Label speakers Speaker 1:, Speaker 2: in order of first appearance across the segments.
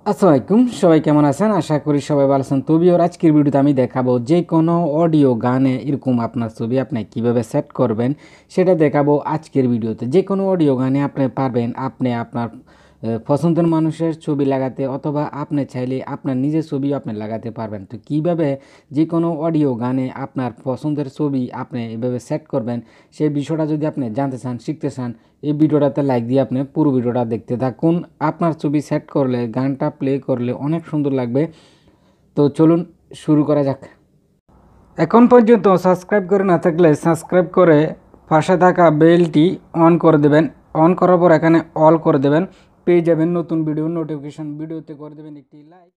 Speaker 1: আসসালামু আলাইকুম, সবাই কেমন আছেন? আশা করি সবাই ভালো আছেন। তবে ওর আজকের ভিডিওতে আমি দেখাবো যে কোনো অডিও গানে এরকম আপনার ছবি আপনি কিভাবে সেট করবেন সেটা দেখাবো আজকের ভিডিওতে। যে কোনো অডিও গানে আপনি পারবেন আপনি আপনার পছন্দের মানুষের ছবি লাগাতে, অথবা আপনি চাইলে আপনার নিজের ছবিও আপনি লাগাতে পারবেন। তো কিভাবে যে কোনো অডিও গানে আপনার পছন্দের ছবি আপনি এভাবে সেট করবেন সেই বিষয়টা যদি আপনি জানতে চান, শিখতে চান, এই ভিডিওটাতে লাইক দিয়ে আপনি পুরো ভিডিওটা দেখতে থাকুন। আপনার ছবি সেট করলে, গানটা প্লে করলে অনেক সুন্দর লাগবে। তো চলুন শুরু করা যাক। এখন পর্যন্ত সাবস্ক্রাইব করে না থাকলে সাবস্ক্রাইব করে পাশে থাকা বেলটি অন করে দেবেন। অন করার পর এখানে অল করে দেবেন, পেয়ে যাবেন নতুন ভিডিও নোটিফিকেশন। ভিডিওতে করে দেবেন একটি লাইক।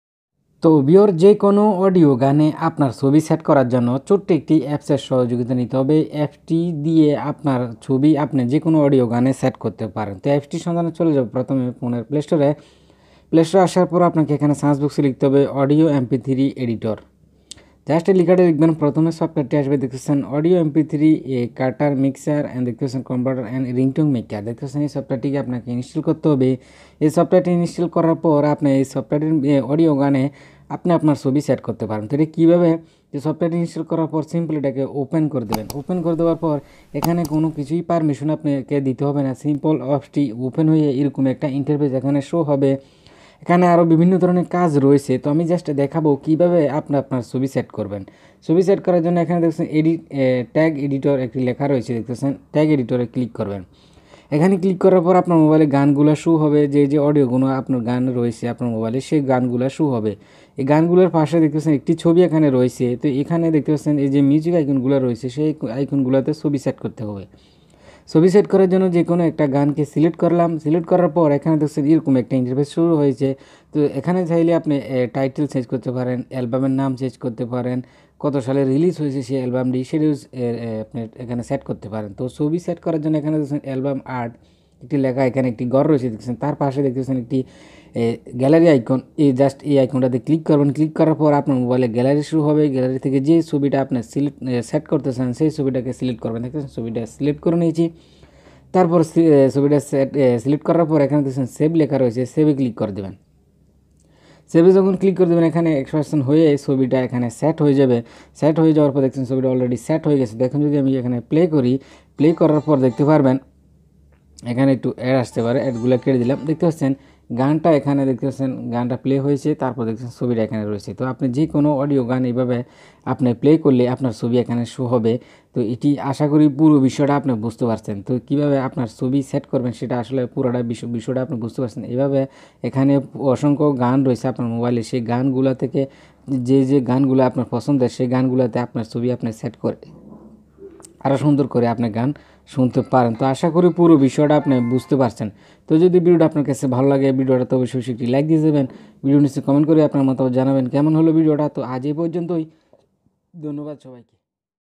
Speaker 1: তো ভিউয়ার, যে কোনো অডিও গানে আপনার ছবি সেট করার জন্য ছোট্ট একটি অ্যাপসের সহযোগিতা নিতে হবে। অ্যাপটি দিয়ে আপনার ছবি আপনি যে কোনো অডিও গানে সেট করতে পারেন। তো অ্যাপটির সন্ধানে চলে যাবে প্রথমে ফোনের প্লে স্টোরে। প্লে স্টোরে আসার পর আপনাকে এখানে সার্চ বক্সে লিখতে হবে অডিও MP3 এডিটর। জাস্ট এই লেখাটা লিখবেন, প্রথমে সফটওয়্যারটি আসবে, দেখতেছেন audio MP3 A cutter mixer and দেখতেছেন কনভার্টার অ্যান্ড রিংটোন মেকার। দেখতেছেন এই সফটওয়্যারটিকে আপনাকে ইনস্টল করতে হবে। এই সফটওয়্যারটি ইনস্টল করার পর আপনি এই সফটওয়্যারটির অডিও গানে আপনি আপনার ছবি সেট করতে পারেন। তো এটা কীভাবে? যে সফটওয়্যারটি ইনস্টল করার পর সিম্পল এটাকে ওপেন করে দেবেন। ওপেন করে দেওয়ার পর এখানে কোনো কিছুই পারমিশন আপনাকে দিতে হবে না। সিম্পল অ্যাপসটি ওপেন হয়ে এরকম একটা ইন্টারফেস এখানে শো হবে। এখানে আরও বিভিন্ন ধরনের কাজ রয়েছে, তো আমি জাস্ট দেখাবো কিভাবে আপনি আপনার ছবি সেট করবেন। ছবি সেট করার জন্য এখানে দেখছেন ট্যাগ এডিটর একটি লেখা রয়েছে, দেখতেছেন ট্যাগ এডিটরে ক্লিক করবেন। এখানে ক্লিক করার পর আপনার মোবাইলে গানগুলো শো হবে, যে যে অডিওগুলো আপনার গান রয়েছে আপনার মোবাইলে সেই গানগুলো শো হবে। এই গানগুলোর পাশে দেখতেছেন একটি ছবি এখানে রয়েছে। তো এখানে দেখতে পাচ্ছেন এই যে মিউজিক আইকনগুলো রয়েছে, সেই আইকনগুলোতে ছবি সেট করতে হবে। ছবি সেট করার জন্য যে কোনো একটা গানকে সিলেক্ট করলাম। সিলেক্ট করার পর এখানে দেখছেন এরকম একটা ইন্টারফেস শুরু হয়েছে। তো এখানে চাইলে আপনি টাইটেল চেঞ্জ করতে পারেন, অ্যালবামের নাম চেঞ্জ করতে পারেন, কত সালে রিলিজ হয়েছে সেই অ্যালবামটি সেটিও আপনি এখানে সেট করতে পারেন। তো ছবি সেট করার জন্য এখানে দেখছেন অ্যালবাম আর্ট একটি লেখা, এখানে একটি ঘর রয়েছে দেখছেন, তার পাশে দেখতেছেন একটি গ্যালারি আইকন। এই জাস্ট এই আইকনটাতে ক্লিক করবেন। ক্লিক করার পর আপনার মোবাইলে গ্যালারি শুরু হবে। গ্যালারি থেকে যে ছবিটা আপনি সেট করতে চান সেই ছবিটাকে সিলেক্ট করবেন। দেখতেছেন ছবিটা সিলেক্ট করে নিয়েছি। তারপর ছবিটা সিলেক্ট করার পর এখানে দেখছেন সেভ লেখা রয়েছে, সেভে ক্লিক করে দেবেন। সেভে যখন ক্লিক করে দেবেন এখানে 100% হয়ে ছবিটা এখানে সেট হয়ে যাবে। সেট হয়ে যাওয়ার পর দেখছেন ছবিটা অলরেডি সেট হয়ে গেছে। দেখুন যদি আমি এখানে প্লে করি, প্লে করার পর দেখতে পারবেন এখানে একটু অ্যাড আসতে পারে, অ্যাডগুলো কেটে দিলাম। দেখতে পাচ্ছেন গানটা এখানে দেখতে পাচ্ছেন গানটা প্লে হয়েছে, তারপর দেখছেন ছবিটা এখানে রয়েছে। তো আপনি যে কোনো অডিও গান এইভাবে আপনি প্লে করলে আপনার ছবি এখানে শো হবে। তো এটি আশা করি পুরো বিষয়টা আপনি বুঝতে পারছেন। তো কীভাবে আপনার ছবি সেট করবেন সেটা আসলে পুরোটা বিষয়টা আপনি বুঝতে পারছেন। এইভাবে এখানে অসংখ্য গান রয়েছে আপনার মোবাইলে, সেই গানগুলো থেকে যে যে গানগুলো আপনার পছন্দের সেই গানগুলোতে আপনার ছবি আপনি সেট করে আরও সুন্দর করে আপনি গান শুনতে পারেন। তো আশা করি পুরো বিষয়টা আপনি বুঝতে পারছেন। তো যদি ভিডিওটা আপনার কাছে ভালো লাগে ভিডিওটা তো অবশ্যই একটি লাইক দিয়ে দেবেন। ভিডিও নিচে কমেন্ট করে আপনার মতামত জানাবেন কেমন হলো ভিডিওটা। তো আজ এই পর্যন্তই, ধন্যবাদ সবাইকে।